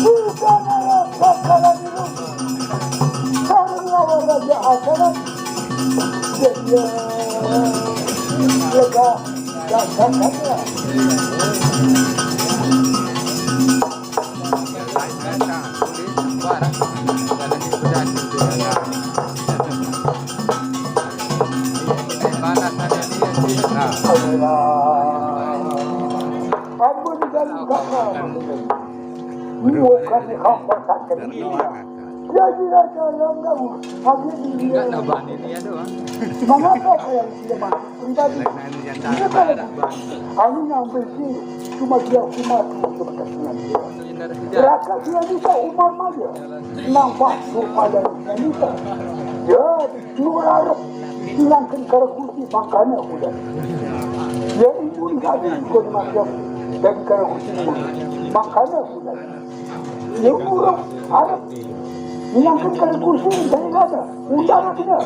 Bukan ayat bakalan itu. Karena raja asalan. Jadi lega dasarnya. Ampun dan kakak. Bukan kakak sakit. Jadi raja yang kamu akhirnya Naban ini doang. mengapa saya tidak masuk pribadi? Dia kalau kami yang bersih cuma dia umat untuk kesenangan dia. Rakyat dia bisa umat saja. Nampak supaya dia bisa. Ya, nurarap hilangkan karakusi makanya udah. Ya imun tadi ikut macam dari karakusi makanya udah. Ya orang Arab hilangkan karakusi dari mana? Udara tidak.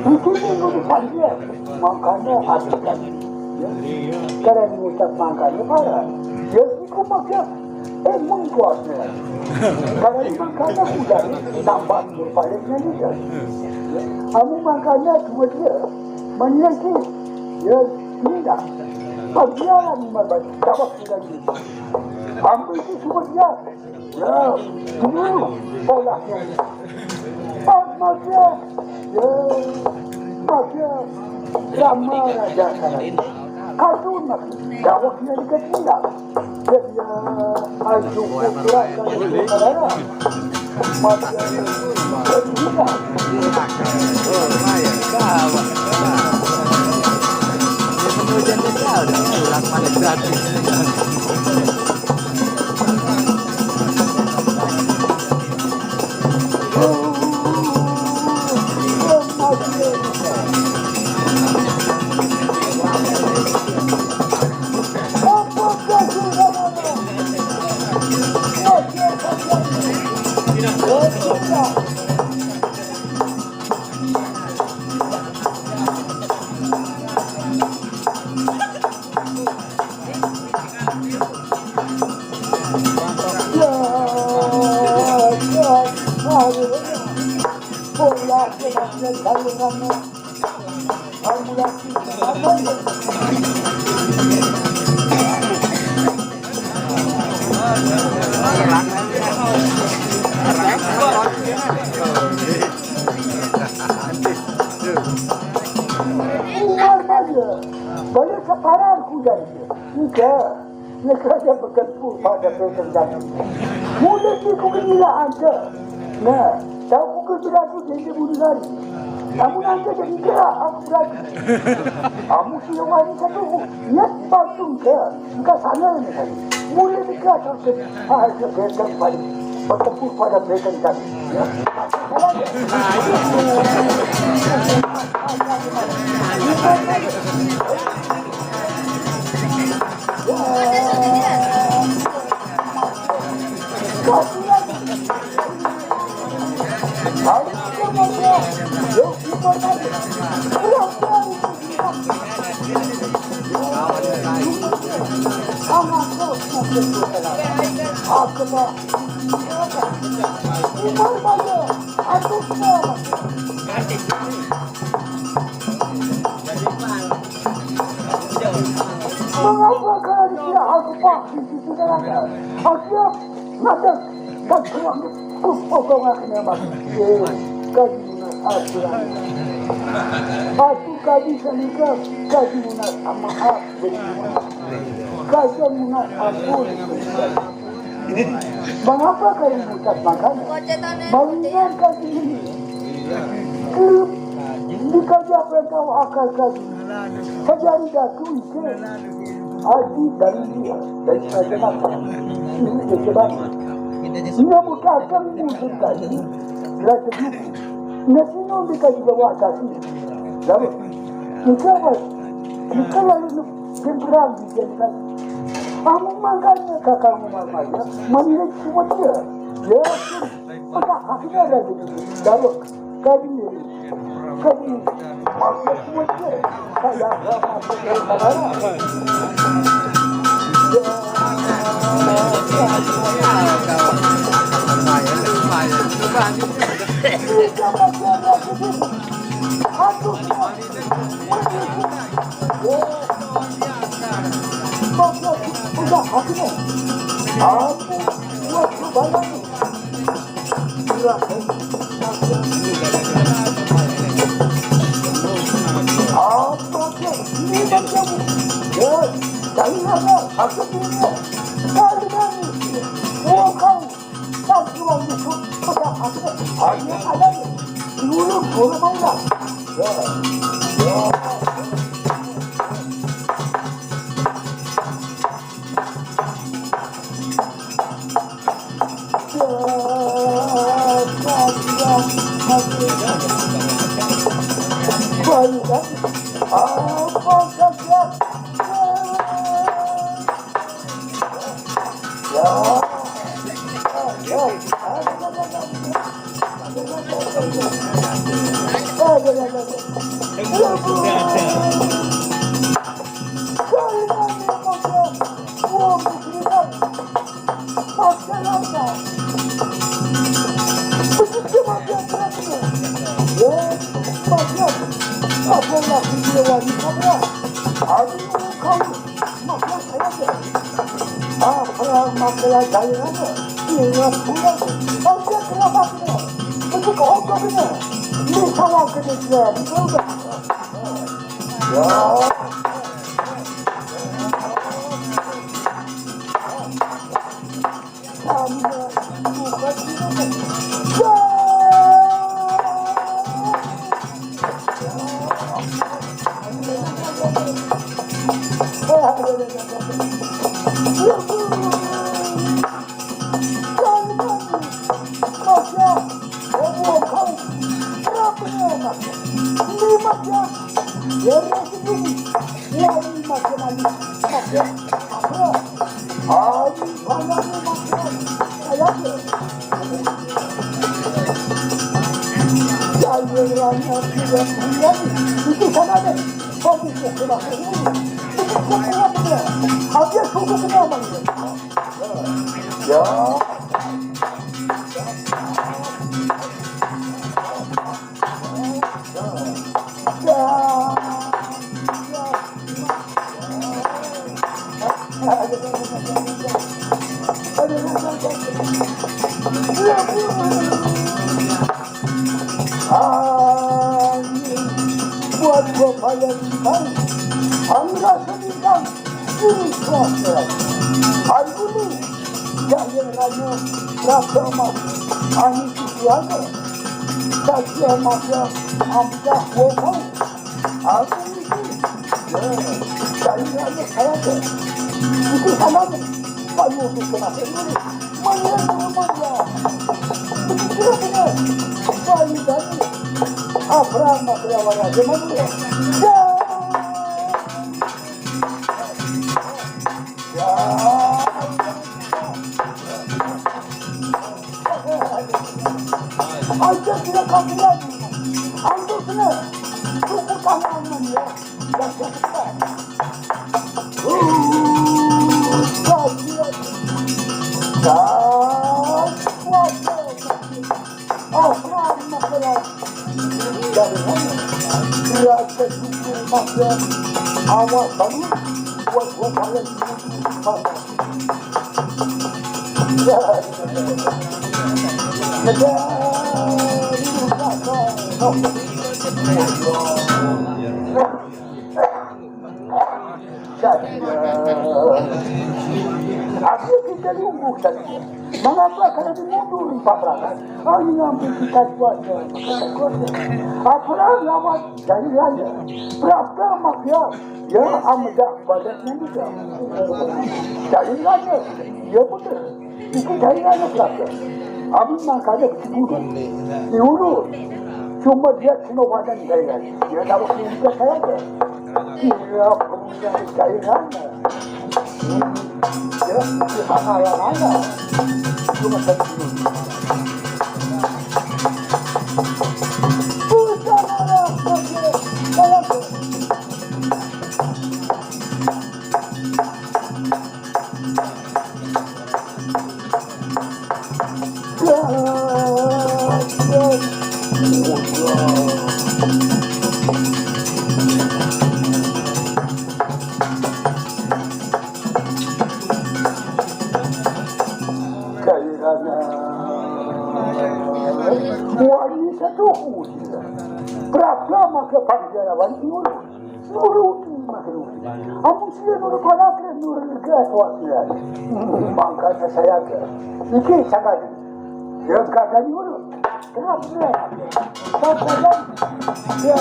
Mungkin nulisan dia makanya hatikan. Karena mengucap makanya parah. Ya itu makanya mengkuasnya. Karena makanya udah tambah berpaliknya dia. Kamu makanya cuma dia menyaki. Ya tidak. Bagian membaca jawab tidak gitu. Kamu itu cuma dia. Ya dulu polanya. Makanya ya makanya sama raja sekarang. Karena jawabnya diketiak. Jadi aju putra dari saudara. Makanya tidak. Boleh separan kuda tidak. Negara bergempur pada pertentangan. Mulai kegembiraan anda. Nah, tahu kegembiraan itu jadi bunuh lari. Kamu nanti jadi gerak aku lagi. Kamu sudah wanita tuh. Lihat patung ke. Enggak sana ini tadi. Mulai dekat sampai hasil bergam balik. Bertempur pada pertentangan. Ya. Mengapa kalian tidak aku pakai di saudara? Aku nanti tak kurang kupotong akhirnya masuk. Kajian aturan. Aku kajian nikah, kajian sama aku. Kajian ampun. Mengapa kalian mengucap makan? Mengingatkan ini. Kelip dikaji apa yang kau akal kaji. Sejari datu itu haji dari dia dari saya apa? Ini sebab dia bukan musuh tadi. Raja itu nasi non dikaji bawa kasih. Lalu kita lalu berperang di jalan. Kamu makanya kakakmu makanya melihat semua dia. Ya, maka akhirnya ada gitu. Lalu kaji maksud semua dia. Saya masuk ke sana. Cuma dia kena badan gaya. Dia tahu kita saya ke. Dia punya cairan. Dia mana yang mana. Cuma satu. ke panjarawan nur nuruti makruti amun sih nur kalakre nur ke swasya mangka saya ke iki sangat ya kadang nur kenapa kadang ya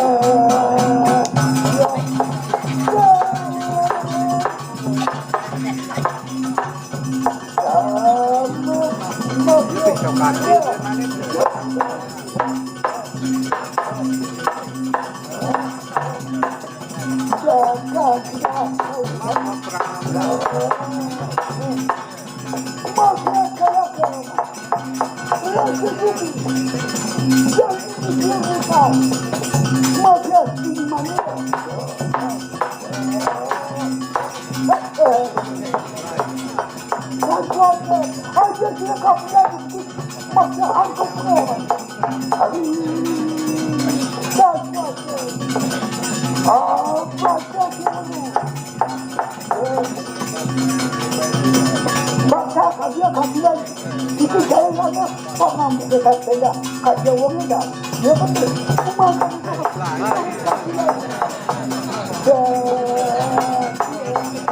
itu jalannya pernah kita tenda kaca uangnya dah dia betul makan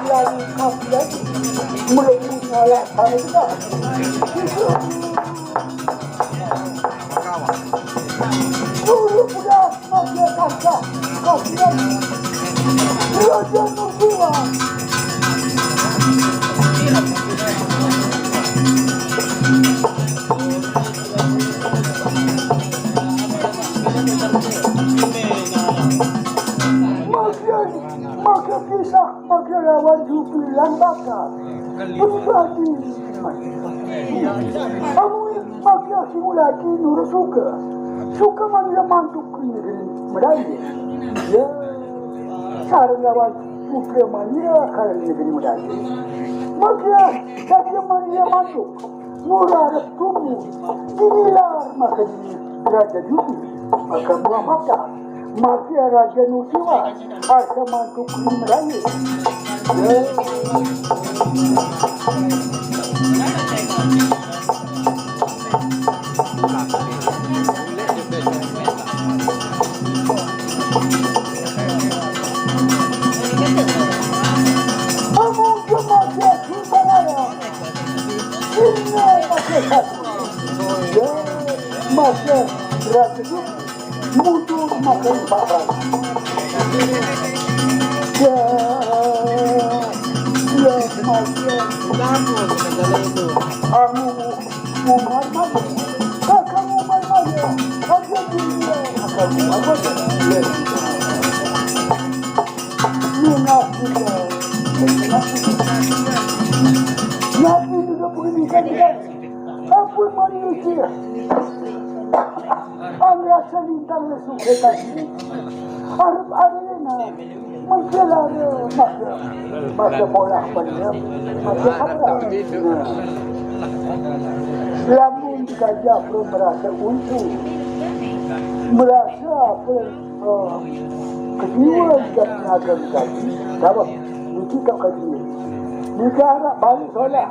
lalu kafian mulai punya saya juga dulu sudah masih kaca kafian dia nunggu maka kisah maka lawan jubilan bakal pribadi kamu maka simulasi nur suka mana mantuk ini medali ya cara lawan jubilan mana kalau ini medali maka saya mana mantuk murah tubuh inilah maka raja jubi maka maka masih raja Nusiwa asa mantuk merayu kamu masih simpanaya ini masih masih raja jubi mutu makan barang ya masih kamu umar malu kamu umar malu aja dunia kamu apa ya nabi juga pendidikan apa manusia anda selintang suka ini harus ada menjelar masa bola pada masa apa lamun gajah belum merasa untung merasa kedua dan tenaga gaji dapat kita kaji negara balik solat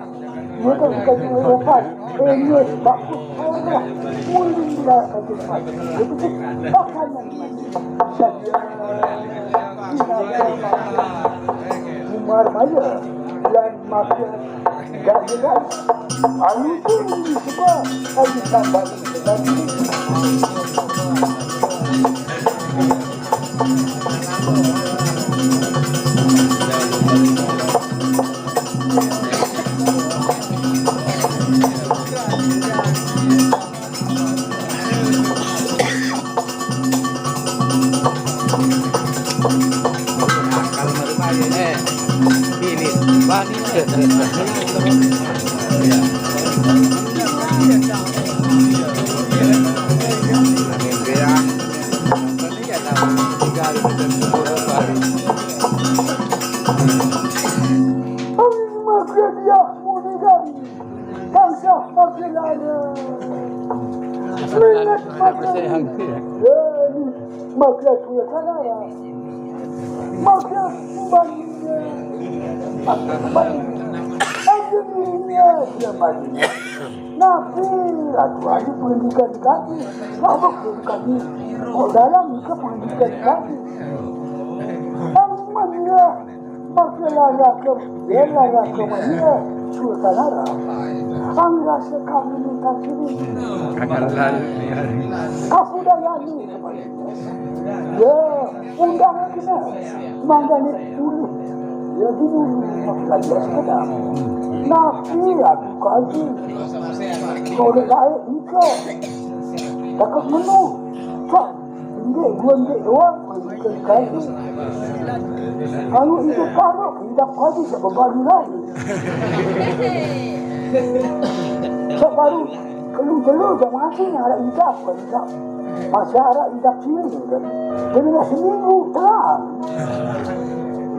mereka kaji lepas ini bagus orang mungkin tidak kaji lepas itu makanan Umar Maya dan makan gajian itu semua kaji tambah maka sudah saudara maka akhirnya nabi atuh pendidikan kami apa pendidikan dalam kependidikan kami. Amanya masalah kemana suasana. Ang rasa kami minta sini. Kapudaya ni. Ya, undangan kita. Manggani dulu. Ya dulu masalah kita. Nafi aku kaji. Kalau saya itu, takut menu. Tak, ini doang. Kaji. Kalau itu tidak kaji sebab lagi. Baru keluar jamaah sini ada idap kan, masih ada idap sini kan. Jadi seminggu terang.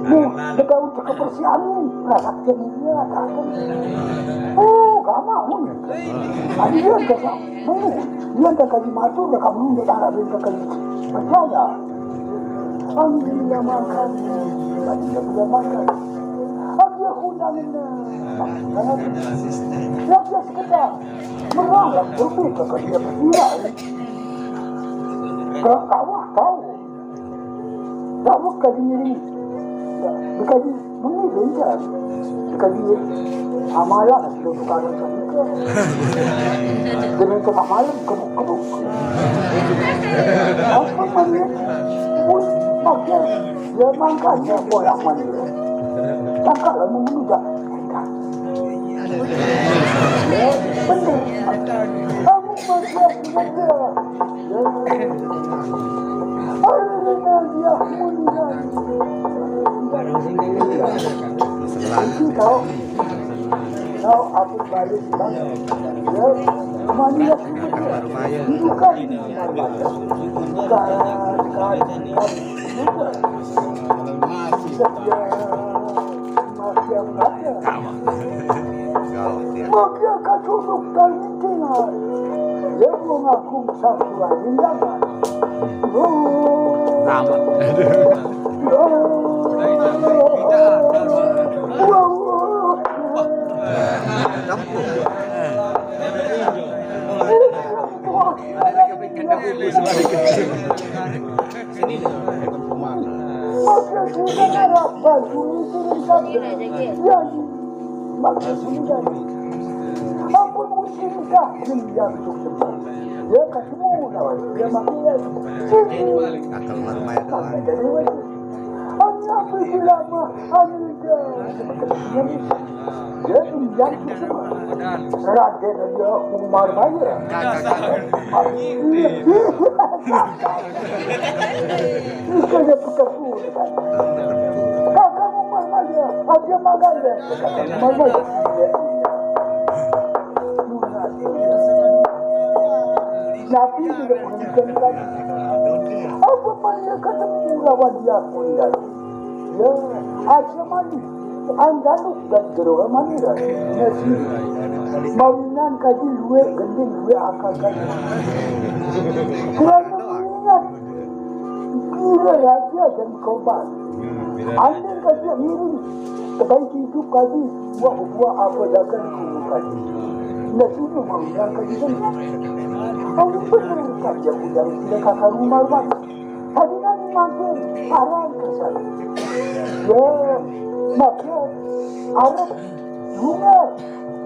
Nih, dekat untuk kebersihan perasaan dia kan. Oh, gama pun. Ada dia kan, dia kan kaji masuk, dia kan belum dia ada dia kaji percaya. Alhamdulillah makan, alhamdulillah makan. Aku undangnya. Dia sekedar menolak berbeda ke dia berdua. Kawah tahu. Tak bukan diri. Bukan menilai kan. Bukan amalan itu bukan juga. Dengan tengah malam kebuk. Apa mana? Maksudnya dia makannya bolak balik. Tak kalau mengudah. Benar. Kamu masih ada. Allah dia mulia. Tahu aku balik bang. Ya, mana bukan Maka akan duduk dan tinggal. Dia mengaku satu rindangan. Sama. Maka sudah harapan ini yang maka sudah ampun muslimkah yang sukses dia ketemu lawan dia makin Akal marmaya doang. hanya berlama hanya dia yang sukses raden dia umar maya ini berkepul kakak umar maya dia makan dia umar maya Nabi juga menginginkan apa mana ketemu lawan dia pun dan ya aja mandi anda lu dan geroga mandi dah nasi mawinan kaji luwe gending luwe akal kaji kurang mengingat kira raja dan korban anda kaji miring sebaik hidup kaji buah apa dakan kumu kaji nasi itu mawinan kaji kan Aku benar saja udah kakak rumah mas. Tadi nanti makin arah kesal. Ya, maka arah bunga.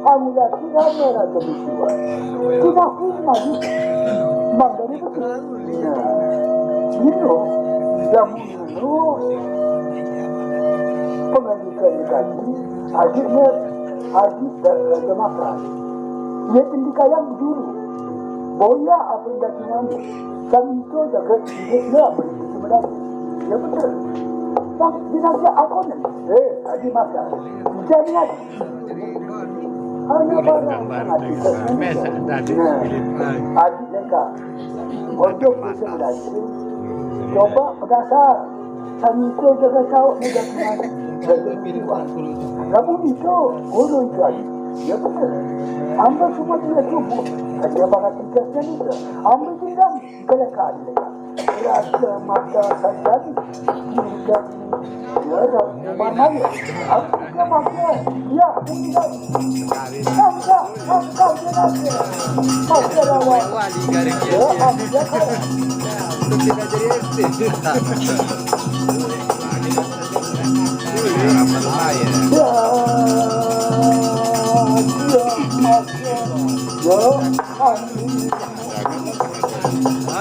Kamu lagi ramai raja berdua. Tidak pun lagi. Manggari betul. Ini yang pengajian kaji. Akhirnya adik dan Demokrat. Ia tindikan yang dulu. Boya apa yang dengan kami itu jaga dia apa itu sebenarnya ya betul tak dinasti aku ni tadi masa jadi hanya barang adi jengka untuk sebenarnya coba berdasar kami itu jaga tahu mudah dengan namun itu bodoh itu aja ya betul anda cuma tidak cukup hanya bakat tugasnya itu anda tidak kelekaan rasa mata saja tidak ya Umar Maya. Artinya maksudnya dia meninggal. Sampai jenazah. Masih rawat. Ya, dia kan. Tidak jadi RT. Ya, dia masih. Ya,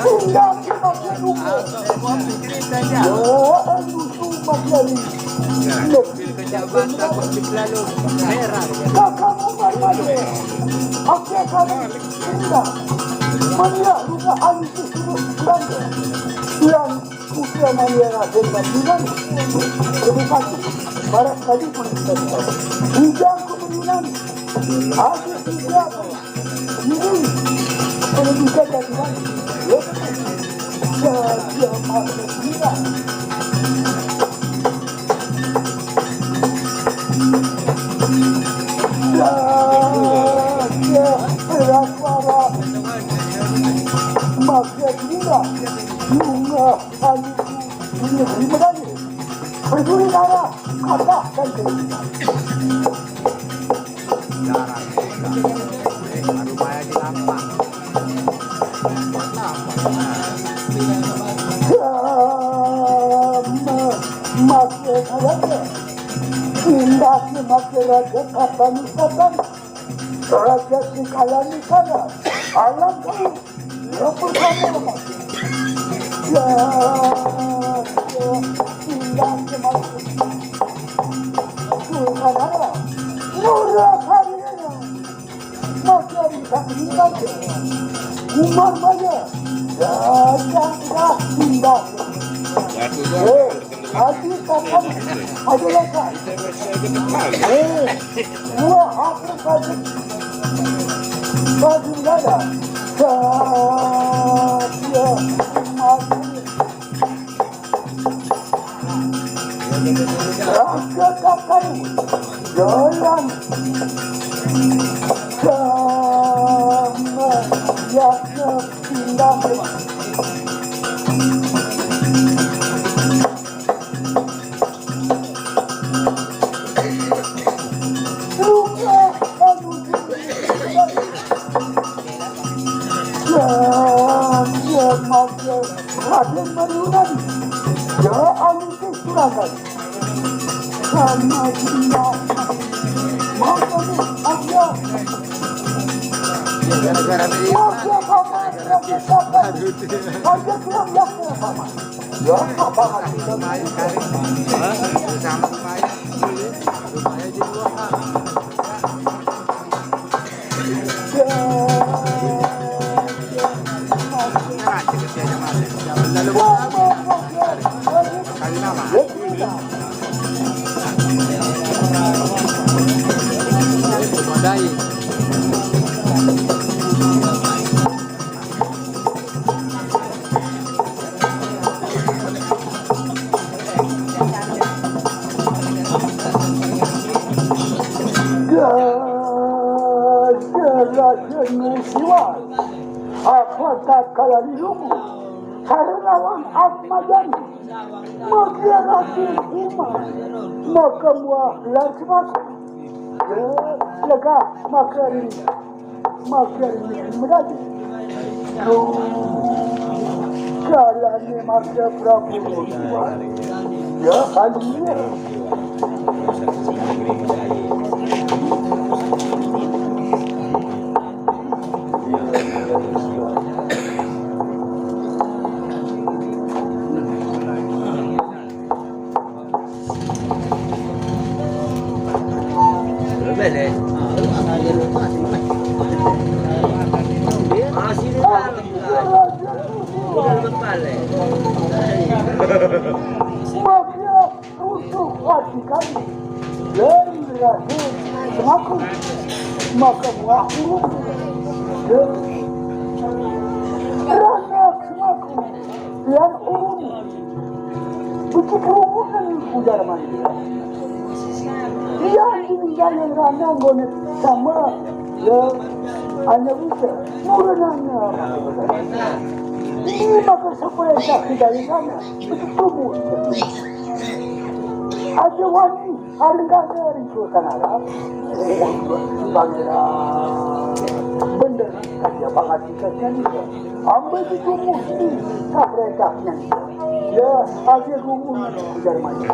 tinggal di masih lupa. Ya, lusuh masih ada. Kakak Umar Maya. Akhirnya kami tinggal. Mania lupa alih tersebut belanja. Yang usia mania dengan bilang lebih pasti. Barat tadi pun kita tahu. Hujang kemudian ada hijab. Ini pendidikan dan bilang. Dia masuk tidak. Dia berasuara. Maka dia bunga aliku ini terima kasih. Peduli darah kata dan cerita. Maka saja indah maka raja kata nisatan raja sekala nisana alam kau yang pertama ya indah semakin Tuhan Allah nurah harinya maka bisa meninggal Umar Maya ya jangan indah hati kata adalah kan dua apa saja bagi nada dia rasakan jalan sama yang pindah Raden Mariunan ya alisi suragan sama dia makanya ada Gara-gara dari maka sama ada kurang yakin sama ya apa lumayan kali. Sama lumayan. Lumayan jadi dua. Apakah kalian lugu Saranawan Ahmadan Makia Rasul Umar Maka muah Laksmaka Lega Maka ini Meradi Jalannya Maka Prabu Ya Halimnya Maka untuk hati kami dari rahim semaku maka muakhirun rasa semaku yang umum begitu umumnya ujar mandi dia tinggalnya rana gonet sama yang hanya bisa murnanya ini maka supaya sakit dari sana itu tubuh Aja wani harga dari sultan Arab. Bener saja banget dikasih dia. Ambil itu mesti tak redaknya. Ya, akhir rumus dari mana?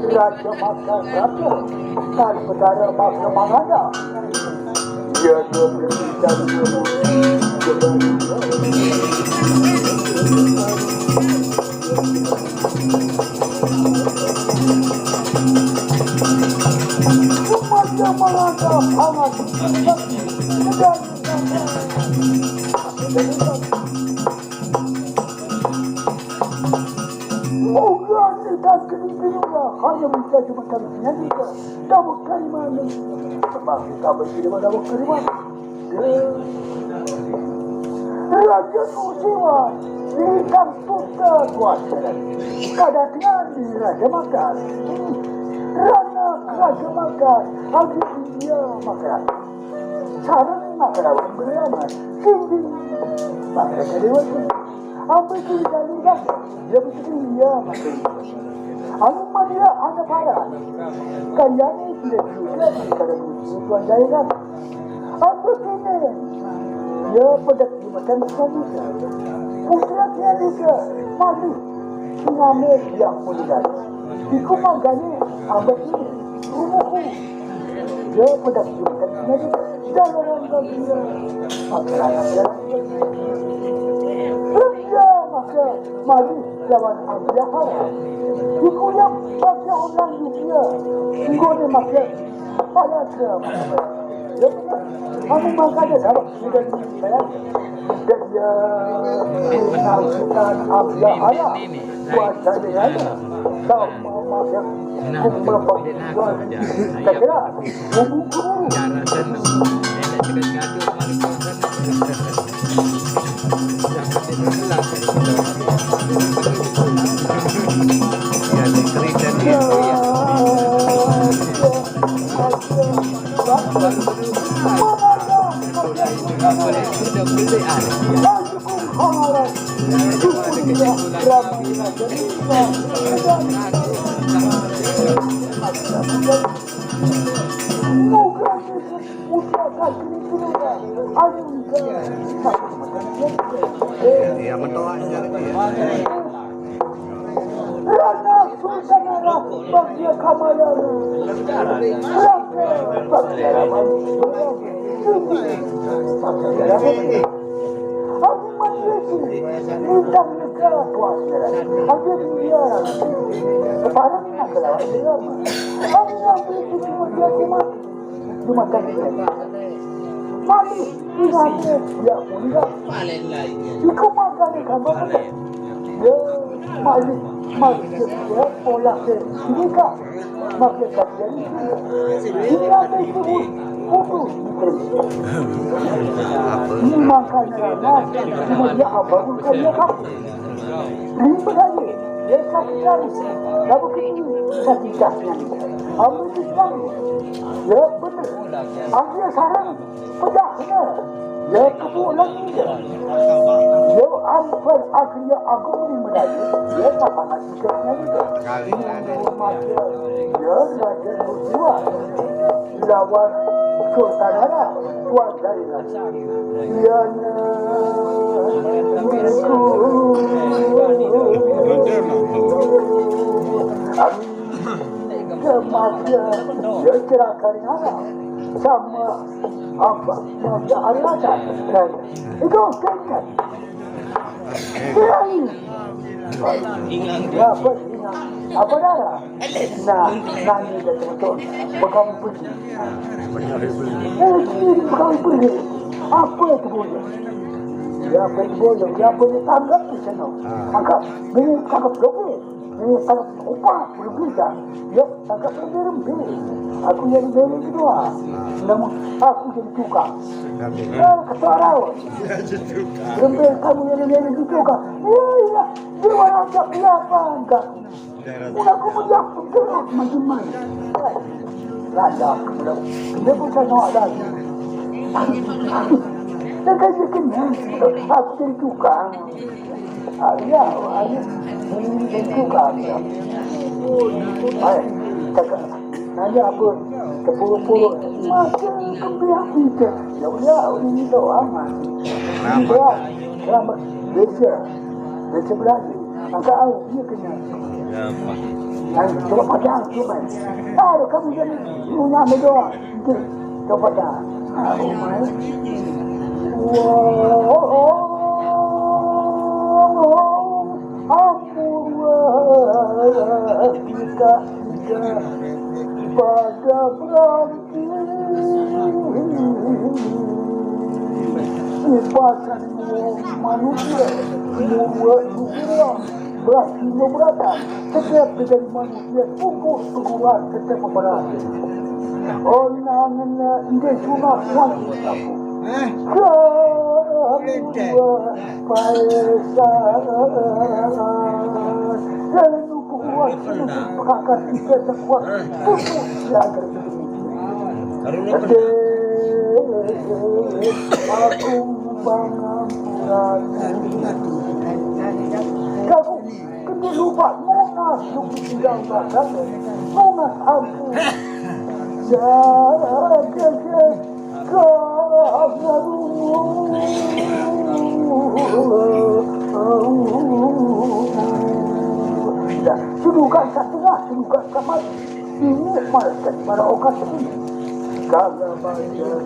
Raja Makka Raja kan saudara Makka Mangada. Dia berbicara Raja Mangada hangat bukan kita kini-kinilah hanya bisa cuma kalinya juga dapat kalimantan sebab kita bersama dapat kalimantan Raja Nusiwa dihitam putra kuasa kadangnya di Raja Makan Rana Raja Makan akhir dia makan sarang makan beraman tinggi makan kedewasa apa itu dikalikan dia betul dia makan anu dia ada parah kalian tidak juga pada tujuan daerah apa ini dia pada dimakan sekali putra dia juga mati siname yang mudah iku magani abad ini rumahku dia pada dimakan sekali dalam dia makan maka mari lawan Abraham. Iku yang baca orang dunia. Iku ni maka pada ke maka. Ya benar. Kami makanya dapat sudah saya dan dia menafsirkan Abraham kuasa dia. Tahu maka kumpulan perjuangan kita kira mengukur. Iya, menolak Rana Sultan Arab bagi kamalan bagi Raman aku masih bintang negara kuasa aku dia kepada negara dia aku yang itu cuma dia mati ingatnya dia punya iku makan kamu ya mari ya pola kita makan kajian kita itu fokus ini makan cuma dia apa bukan dia kan ini begini dia sakit lalu kita sakitnya ambil Islam ya benar akhirnya sarang pedahnya ya kebulan dia ya ampun akhirnya aku ini menjadi ya apa maksudnya juga ya Raja Nusiwa lawan Sultan Arab tuan dari dia Kemasnya dia cerahkan anak sama apa yang Allah dan itu kan apa darah nah ini dah betul pegang pergi apa itu boleh ya boleh ya boleh tanggap di sana maka ini tanggap lebih ini tanggap upah berbeda ya tanggap lebih aku yang beli kedua namun aku jadi tukang ketua rawat lembel kamu yang beli tukang iya dia ajak berapa enggak udah aku menjawab terus macam-macam raja dia pun saya nak lagi dan kajian aku jadi tukang ya Itu kan ya. Baik, kakak nanya apa? Kepuru-puru macam kebiak itu. Ya udah, ini doang mas. Selamat desa berani. Angka air dia kenyang. Coba padang cuma. Tahu kamu jadi punya doang. Coba padang. Kita pada berarti sifatkan manusia semua berarti berata setiap menjadi manusia ukur ukuran setiap berarti orang ini cuma wanita jangan kuat pakar kita sekuat putus agar aku kamu kena lupa monas tidak makan monas aku jaga suduhkan setengah, suduhkan kamar ini malaikat pada okat ini kagak bayar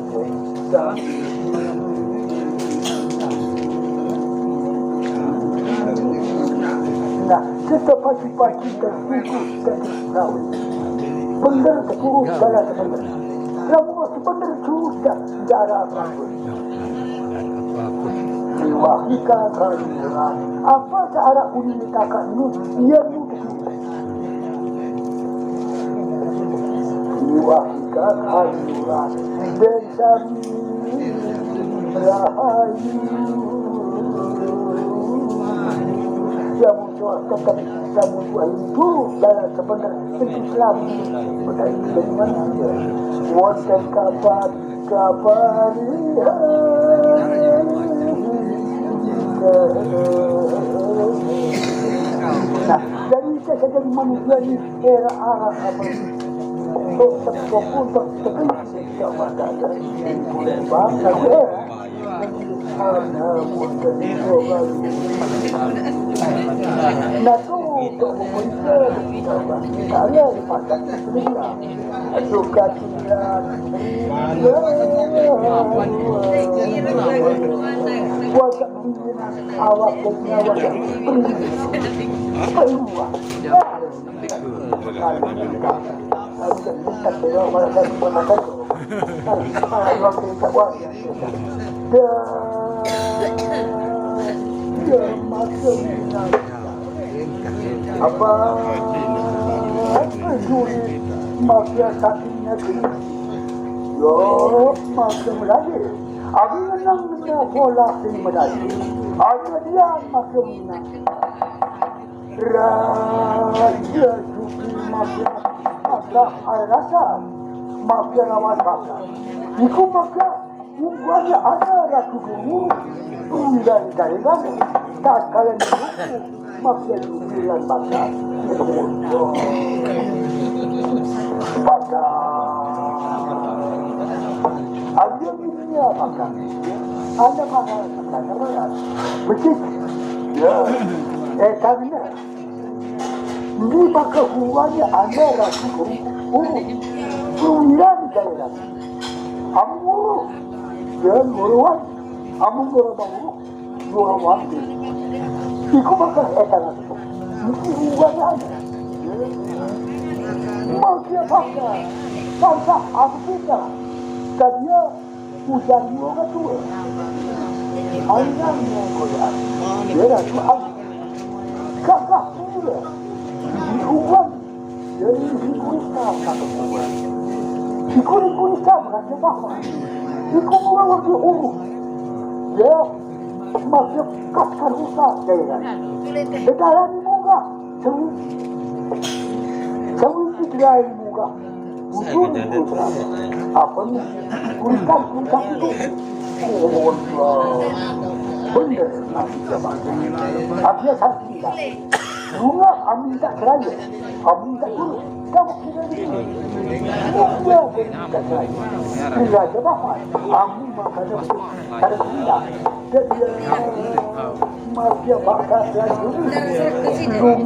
nah, setiap pagi-pagi terbuku dan terawih benar terurus dalam benar semua sebenar terurus dan darah rambut diwahika kalian apa cara unitakan ini ia mudah diwahika kalian dan sami rahayu yang muncul tetap yang muncul itu dalam sebenar Islam benar dengan dia wajah kabar nah, dari saya jadi manusia ini era arah apa untuk terpokok tidak ada boleh bangga ada mungkin nah tu untuk mempunyai saya dipandang sebelah juga tidak wajah pimpinan awak dan wajah peluang apa peduli mafia sakinya kini yo mafia lagi abi menang bola ini medali ada dia mafia menang raja suci mafia ada rasa mafia lawan mafia itu maka bukannya ada ratu dulu dan dari mana tak kalian dulu mafia suci dan mafia pada ada dunia makan ada makanan begitu ya karena ini maka hubungannya ada rasa kemudian dari rasa kamu dan meruan kamu meruang meruang itu maka etan itu mungkin hubungannya ada maksudnya fakta bangsa Afrika tadinya hujan juga tuh ayamnya koyak dia dah tuh kakak pula hubungan dari Indonesia kakak pula Indonesia berarti apa Indonesia waktu ya masih kasar usaha kayaknya negara di muka sewi tidak di muka ujung apa nih kulikan itu bener nanti coba akhirnya saya tidak Bunga kami tak kerja, kami tak guru. Kamu kita ini, dia tak kerja. Bila coba kami makanya ada tidak. Jadi, maaf ya bakal saya dulu.